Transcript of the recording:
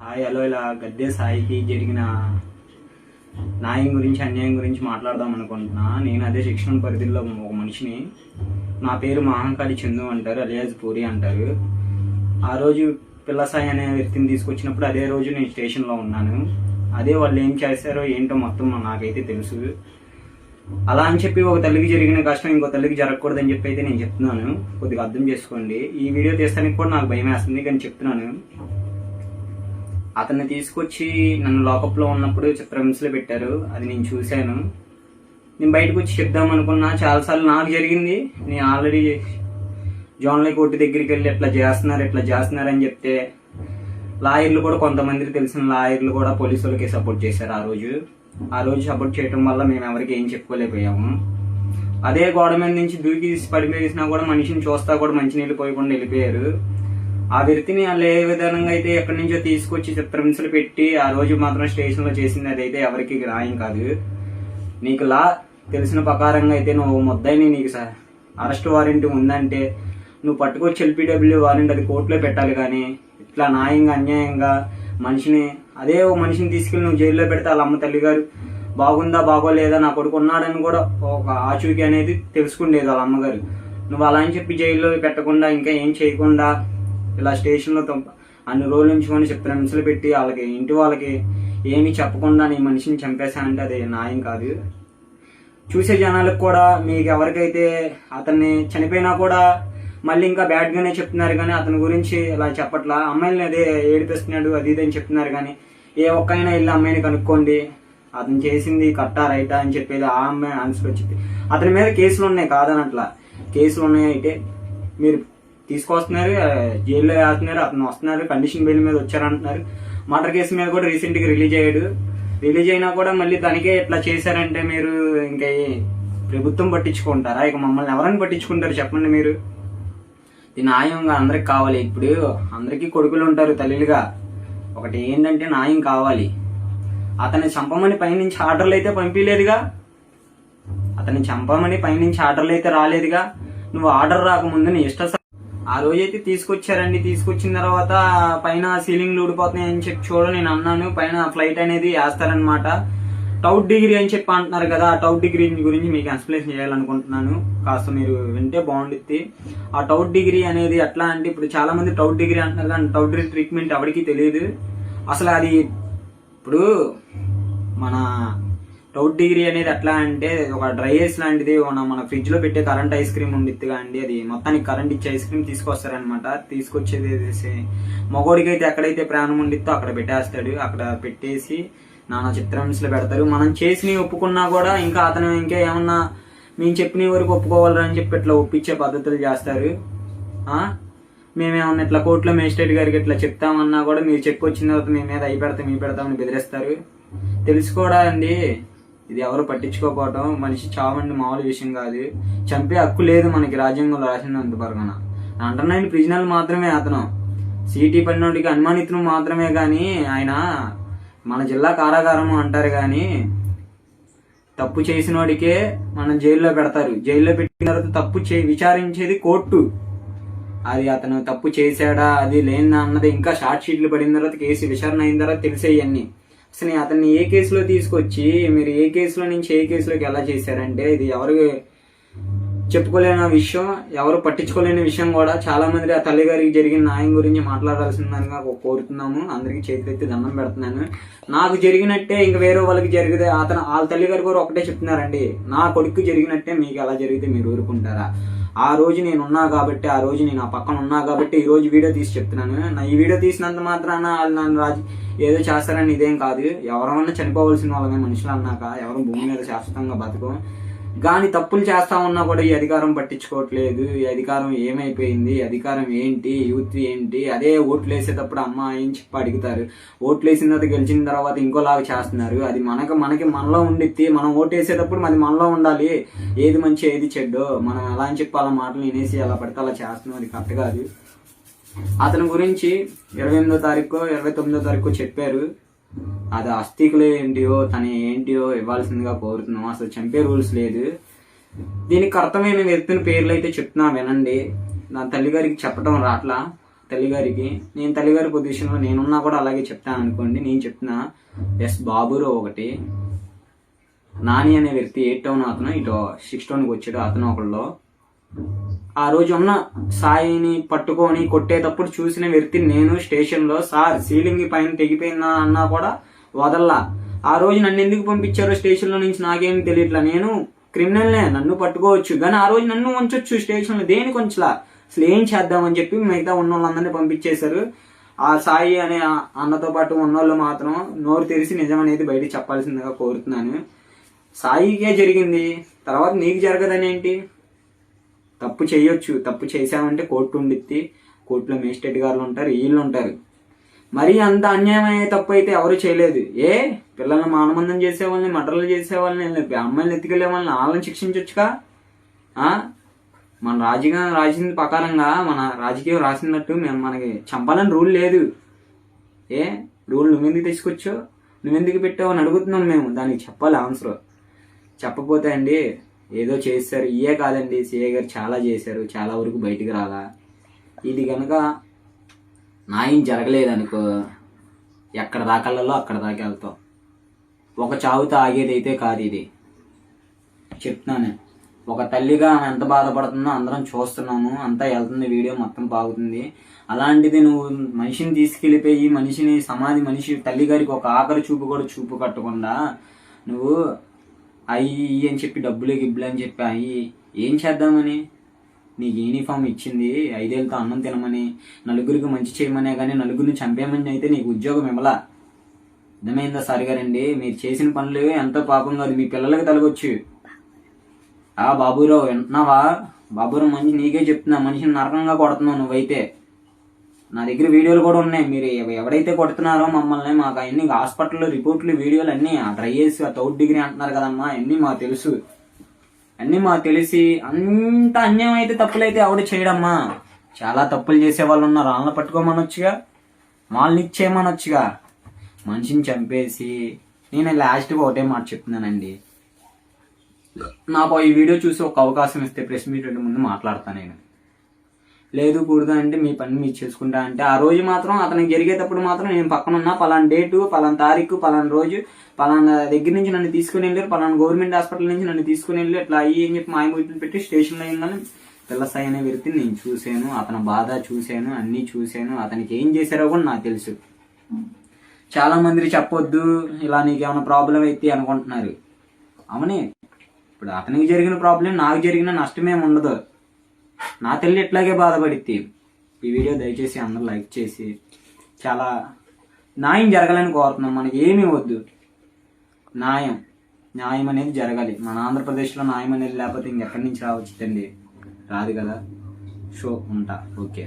Hi hello ఇలా గద్దె సాయికి జరిగిన న్యాయం గురించి అన్యాయం గురించి మాట్లాడదాం అనుకుంటున్నా. నేను అదే శిక్షణ పరిధిలో ఒక మనిషిని. నా పేరు మహంకాళి చందు అంటారు, అలియాజ్ పూరి అంటారు. ఆ రోజు పిల్ల సాయి అనే వ్యక్తిని తీసుకొచ్చినప్పుడు అదే రోజు నేను స్టేషన్లో ఉన్నాను. అదే వాళ్ళు ఏం చేశారో ఏంటో మొత్తం నాకైతే తెలుసు. అలా అని చెప్పి ఒక తల్లికి జరిగిన కష్టం ఇంకో తల్లికి జరగకూడదని చెప్పి అయితే నేను చెప్తున్నాను. కొద్దిగా అర్థం చేసుకోండి. ఈ వీడియో తీస్తానికి కూడా నాకు భయం వేస్తుంది, కానీ చెప్తున్నాను. అతన్ని తీసుకొచ్చి నన్ను లాకప్లో ఉన్నప్పుడు చిత్రహింసలు పెట్టారు. అది నేను చూశాను. నేను బయటకు వచ్చి చెప్దాం అనుకున్నా. చాలాసార్లు నాకు జరిగింది. నేను ఆల్రెడీ జోన్లీ కోర్టు దగ్గరికి వెళ్ళి ఎట్లా చేస్తున్నారు అని చెప్తే లాయర్లు కూడా, కొంతమందికి తెలిసిన లాయర్లు కూడా పోలీసు వాళ్ళకి సపోర్ట్ చేశారు. ఆ రోజు సపోర్ట్ చేయడం వల్ల మేము ఎవరికి ఏం చెప్పుకోలేకపోయాము. అదే గోడ మీద నుంచి దూకి పడిపోయేసినా కూడా మనిషిని చూస్తా కూడా మంచినీళ్ళు పోయకుండా వెళ్ళిపోయారు. ఆ వ్యక్తిని వాళ్ళు ఏ విధంగా అయితే ఎక్కడి నుంచో తీసుకొచ్చి చిత్రహింసలు పెట్టి ఆ రోజు మాత్రం స్టేషన్లో చేసింది అదైతే ఎవరికి న్యాయం కాదు. నీకు లా తెలిసిన ప్రకారంగా అయితే నువ్వు ముద్దాయిని, నీకు అరెస్ట్ వారెంట్ ఉందంటే నువ్వు పట్టుకొచ్చి ఎల్పీడబ్ల్యూ వారెంట్ అది కోర్టులో పెట్టాలి. కానీ ఇట్లా న్యాయంగా అన్యాయంగా అదే ఓ మనిషిని తీసుకెళ్ళి నువ్వు జైల్లో పెడితే వాళ్ళ అమ్మ తల్లిగారు బాగుందా బాగోలేదా, నా కొడుకు ఉన్నాడని కూడా ఒక ఆచూకీ అనేది తెలుసుకుండేది వాళ్ళ అమ్మగారు. నువ్వు అలా అని చెప్పి జైల్లో పెట్టకుండా ఇంకా ఏం చేయకుండా ఇలా స్టేషన్లో అన్ని రోజులు ఉంచుకొని చిత్రహింసలు పెట్టి వాళ్ళకి ఏమీ చెప్పకుండా నీ మనిషిని చంపేశానంటే అది న్యాయం కాదు. చూసే జనాలకు కూడా, మీకు ఎవరికైతే అతన్ని చనిపోయినా కూడా మళ్ళీ ఇంకా బ్యాడ్గానే చెప్తున్నారు, కానీ అతని గురించి ఇలా చెప్పట్లా. అమ్మాయిని అదే ఏడిపిస్తున్నాడు అది ఇది అని చెప్తున్నారు. కానీ ఏ ఒక్కైనా వెళ్ళి అమ్మాయిని కనుక్కోండి, అతను చేసింది కరెక్టా రైటా అని చెప్పేది ఆ అమ్మాయి ఆన్సర్ వచ్చింది. అతని మీద కేసులు ఉన్నాయి, కాదనట్లా. కేసులు ఉన్నాయి. అయితే మీరు తీసుకొస్తున్నారు, జైల్లో వేస్తున్నారు, అతను వస్తున్నారు, కండిషన్ బెయిల్ మీద వచ్చారంటున్నారు. మర్డర్ కేసు మీద కూడా రీసెంట్గా రిలీజ్ అయ్యాడు. రిలీజ్ అయినా కూడా మళ్ళీ తనకే ఇట్లా చేశారంటే మీరు ఇంకా ప్రభుత్వం పట్టించుకుంటారా? ఇక మమ్మల్ని ఎవరైనా పట్టించుకుంటారు చెప్పండి మీరు? ఇది న్యాయంగా అందరికి కావాలి. ఇప్పుడు అందరికీ కొడుకులు ఉంటారు తల్లిలుగా. ఒకటి ఏంటంటే న్యాయం కావాలి. అతన్ని చంపమని పైనుంచి ఆర్డర్లు అయితే పంపించలేదుగా. అతన్ని చంపమని పైనుంచి ఆర్డర్లు అయితే రాలేదుగా. నువ్వు ఆర్డర్ రాకముందు నీ ఇష్ట ఆ రోజైతే తీసుకొచ్చారండి. తీసుకొచ్చిన తర్వాత పైన సీలింగ్లు ఊడిపోతున్నాయి అని చెప్పి నేను అన్నాను. పైన ఫ్లైట్ అనేది వేస్తారనమాట. టౌట్ డిగ్రీ అని చెప్పి అంటున్నారు కదా. ఆ టౌట్ డిగ్రీ గురించి మీకు ఎక్స్ప్లెయిన్ చేయాలనుకుంటున్నాను. కాస్త మీరు వింటే బాగుంటుంది. ఆ టౌట్ డిగ్రీ అనేది ఎట్లా అంటే, ఇప్పుడు చాలా మంది టౌట్ డిగ్రీ అంటున్నారు, కానీ టౌట్ డిగ్రీ ట్రీట్మెంట్ ఎవరికి తెలియదు అసలు. అది ఇప్పుడు మన టౌట్ డిగ్రీ అనేది ఎట్లా అంటే, ఒక డ్రై ఐస్ లాంటిది. మన ఫ్రిడ్జ్ లో పెట్టే కరెంట్ ఐస్ క్రీమ్ ఉండిద్దిగా అండి, అది మొత్తానికి కరెంట్ ఇచ్చే ఐస్ క్రీమ్ తీసుకొస్తారనమాట. తీసుకొచ్చేది మగోడికి అయితే ఎక్కడైతే ప్రాణం ఉండిద్దో అక్కడ పెట్టేస్తాడు. అక్కడ పెట్టేసి నానా చిత్రహింసలు పెడతారు. మనం చేసినవి ఒప్పుకున్నా కూడా ఇంకా అతను ఇంకా ఏమన్నా మేము చెప్పిన వరకు ఒప్పుకోవాలని చెప్పి ఇట్లా ఒప్పించే పద్ధతులు చేస్తారు. మేమేమన్నా ఇట్లా కోర్టులో మేజిస్ట్రేట్ గారికి ఇట్లా చెప్తామన్నా కూడా మీరు చెప్పుకొచ్చిన తర్వాత మీ మీద అయి పెడతామని బెదిరిస్తారు. తెలుసుకోడా అండి, ఇది ఎవరు పట్టించుకోకపోవటం. మనిషి చావండి మామూలు విషయం కాదు. చంపే హక్కు లేదు మనకి రాజ్యాంగంలో రాసినంత పరగన. అండర్ 9 ప్రిజనల్ మాత్రమే అతను. సిటీ పడినోడికి అనుమానితులు మాత్రమే. కానీ ఆయన మన జిల్లా కారాగారము అంటారు, కానీ తప్పు చేసినోడికే మనం జైల్లో పెడతారు. జైల్లో పెట్టిన తర్వాత తప్పు విచారించేది కోర్టు. అది అతను తప్పు చేశాడా అది లేనా అన్నది ఇంకా షార్ట్ షీట్లు పడిన తర్వాత కేసు విచారణ అయిన తర్వాత తెలిసేయన్నీ. అసలు అతన్ని ఏ కేసులో తీసుకొచ్చి మీరు ఏ కేసులో నుంచి ఏ కేసులోకి ఎలా చేశారంటే, ఇది ఎవరు చెప్పుకోలేని విషయం, ఎవరు పట్టించుకోలేని విషయం కూడా. చాలా మంది ఆ తల్లిగారికి జరిగిన న్యాయం గురించి మాట్లాడాల్సిందని కోరుతున్నాము. అందరికీ చేతులెత్తి దండం పెడుతున్నాను. నాకు జరిగినట్టే ఇంకా వేరే వాళ్ళకి జరిగితే వాళ్ళ తల్లిగారు కూడా ఒకటే చెప్తున్నారండి, నా కొడుకు జరిగినట్టే మీకు ఎలా జరిగితే మీరు ఊరుకుంటారా? ఆ రోజు నేను ఉన్నా కాబట్టి, ఆ రోజు నేను ఆ పక్కన ఉన్నా కాబట్టి ఈ రోజు వీడియో తీసి చెప్తున్నాను. ఈ వీడియో తీసినంత మాత్రాన వాళ్ళు నన్ను ఏదో చేస్తారని ఇదేం కాదు. ఎవరన్నా చనిపోవలసిన వాళ్ళమే మనుషులు అన్నాక. ఎవరు భూమి మీద శాశ్వతంగా బతకం. కానీ తప్పులు చేస్తా ఉన్నా కూడా ఈ అధికారం పట్టించుకోవట్లేదు. ఈ అధికారం ఏమైపోయింది, అధికారం ఏంటి, యూత్ ఏంటి? అదే ఓట్లు వేసేటప్పుడు అమ్మ ఏం చెప్పి అడుగుతారు. ఓట్లు వేసిన తర్వాత గెలిచిన తర్వాత ఇంకోలాగా చేస్తున్నారు. అది మనకి మనలో ఉండిద్ది. మనం ఓటు వేసేటప్పుడు అది మనలో ఉండాలి. ఏది మంచి ఏది చెడ్డో మనం ఎలా అని చెప్పి అలా మాటలు వినేసి అలా పడితే అలా చేస్తున్నాం. అది కరెక్ట్ కాదు. అతని గురించి 28వ తారీఖు 29వ తారీఖు చెప్పారు. అది అస్థికులు ఏంటియో తన ఏంటియో ఇవ్వాల్సిందిగా కోరుతున్నాం. అసలు చంపే రూల్స్ లేదు. దీనికి అర్థమైన వ్యక్తిని పేర్లు అయితే చెప్తున్నా వినండి. నా తల్లిగారికి చెప్పడం రాట్లా. తల్లిగారికి. నేను తల్లిగారి పొజిషన్లో నేనున్నా కూడా అలాగే చెప్తాను అనుకోండి. నేను చెప్తున్నా, ఎస్ బాబురావు ఒకటి, నాని అనే వ్యక్తి 8 టౌన్ అతను ఇటు 6 టౌన్కి వచ్చాడు, అతను ఒకళ్ళు. ఆ రోజు ఉన్న సాయిని పట్టుకొని కొట్టేటప్పుడు చూసిన వ్యక్తి నేను స్టేషన్లో. సార్ సీలింగ్ పైన తెగిపోయిందా అన్నా కూడా వదల్లా. ఆ రోజు నన్ను ఎందుకు పంపించారో స్టేషన్లో నుంచి నాకేం తెలియట్లా. నేను క్రిమినల్నే, నన్ను పట్టుకోవచ్చు, కానీ ఆ రోజు నన్ను ఉంచొచ్చు స్టేషన్లో. దేనికి ఉంచలా? అసలు ఏం చేద్దామని చెప్పి మిగతా ఉన్న వాళ్ళందరినీ పంపించేశారు. ఆ సాయి అనే అన్నతో పాటు ఉన్నోళ్ళు మాత్రం నోరు తెరిచి నిజం అనేది బయట చెప్పాల్సిందిగా కోరుతున్నాను. సాయికే జరిగింది, తర్వాత నీకు జరగదని ఏంటి? తప్పు చేయొచ్చు, తప్పు చేసామంటే కోర్టు ఉండిద్ది, కోర్టులో మేజిస్ట్రేట్ గారు ఉంటారు, వీళ్ళు ఉంటారు. మరీ అంత అన్యాయమైన తప్పు అయితే ఎవరు చేయలేదు. పిల్లల్ని మానబంధం చేసేవాళ్ళని, మర్డర్లు చేసేవాళ్ళని, అమ్మాయిలు ఎత్తుకెళ్లే వాళ్ళని వాళ్ళని శిక్షించవచ్చుగా. మన రాజకీయం రాసింది ప్రకారంగా, మన రాజకీయం రాసినట్టు మనకి చంపాలని రూల్ లేదు. రూల్ నువ్వెందుకు తీసుకొచ్చావు, నువ్వెందుకు పెట్టావు అని అడుగుతున్నాం మేము. దానికి చెప్పాలి ఆన్సర్. చెప్పపోతే అండి ఏదో చేశారు, ఇయే కాదండి, సిఏ గారు చాలా చేశారు, చాలా వరకు బయటికి రాలా. ఇది కనుక న్యాయం జరగలేదనుకో, ఎక్కడ దాకాలలో అక్కడ దాకా వెళ్తాం. ఒక చావుతో ఆగేదైతే కాదు ఇది, చెప్తున్నాను. ఒక తల్లిగా ఆమె ఎంత బాధపడుతుందో అందరం చూస్తున్నాము, అంతా వెళ్తుంది, వీడియో మొత్తం బాగుతుంది. అలాంటిది నువ్వు మనిషిని తీసుకెళ్ళిపోయి మనిషిని మనిషి తల్లి గారికి ఒక ఆఖరి చూపు కూడా చూపు కట్టకుండా నువ్వు అయ్యి అని చెప్పి డబ్బులు గిబ్బులు అని చెప్పి అయ్యి ఏం చేద్దామని? నీకు యూనిఫామ్ ఇచ్చింది 5 ఏళ్ళతో అన్నం తినమని, నలుగురికి మంచి చేయమనే, కానీ నలుగురిని చంపేమని అయితే నీకు ఉద్యోగం ఇవ్వలా. అర్థమైందా సార్ గారండి? మీరు చేసిన పనులు ఎంతో పాపం కాదు, మీ పిల్లలకి తలగొచ్చు. బాబురావు వింటున్నావా? బాబురావు మంచి నీకే చెప్తున్నా, మనిషిని నరకంగా కొడుతున్నావు నువ్వైతే. నా దగ్గర వీడియోలు కూడా ఉన్నాయి. మీరు ఎవరైతే కొడుతున్నారో మమ్మల్ని, మాకు అన్ని హాస్పిటల్లో రిపోర్ట్లు వీడియోలు అన్నీ ట్రై చేసి 3rd డిగ్రీ అంటున్నారు కదమ్మా, అన్నీ మాకు తెలుసు. అన్నీ మాకు తెలిసి అంత అన్యాయం అయితే తప్పులైతే ఎవడు చేయడమ్మా. చాలా తప్పులు చేసే వాళ్ళు ఉన్నారు, వాళ్ళని పట్టుకోమనొచ్చుగా, వాళ్ళని ఇచ్చేయమనొచ్చుగా. మనిషిని చంపేసి నేను లాస్ట్గా ఒకటే మాట చెప్తున్నానండి, నాకు ఈ వీడియో చూసి ఒక అవకాశం ఇస్తే ప్రెస్ మీట్ ముందు మాట్లాడతాను నేను. లేదు కూడదు అంటే మీ పని మీరు చేసుకుంటా అంటే, ఆ రోజు మాత్రం అతనికి జరిగేటప్పుడు మాత్రం నేను పక్కన ఉన్నా, పలానా డేటు, పలానా తారీఖు, పలానా రోజు, పలానా దగ్గర నుంచి నన్ను తీసుకుని వెళ్ళారు, పలానా గవర్నమెంట్ హాస్పిటల్ నుంచి నన్ను తీసుకుని వెళ్ళి ఇట్లా అయ్యి అని చెప్పి మాయమూర్తులు పెట్టి స్టేషన్లో అయ్యిందని పిల్లసాయి అనే వ్యక్తిని నేను చూశాను, అతని బాధ చూశాను, అన్నీ చూశాను. అతనికి ఏం చేశారో కూడా నాకు తెలుసు. చాలా మంది చెప్పొద్దు ఇలా, నీకేమైనా ప్రాబ్లం అయితే అనుకుంటున్నారు. అవునే, ఇప్పుడు అతనికి జరిగిన ప్రాబ్లం నాకు జరిగిన నష్టమేమి ఉండదు. నా తల్లి ఎట్లాగే బాధపడిద్ది. ఈ వీడియో దయచేసి అందరూ లైక్ చేసి, చాలా న్యాయం జరగాలని కోరుతున్నాం. మనకి ఏమీ వద్దు, న్యాయం అనేది జరగాలి. మన ఆంధ్రప్రదేశ్లో న్యాయం అనేది లేకపోతే ఇంకెక్కడి నుంచి రావచ్చుదండి? రాదు కదా. షో ఉంటా. ఓకే.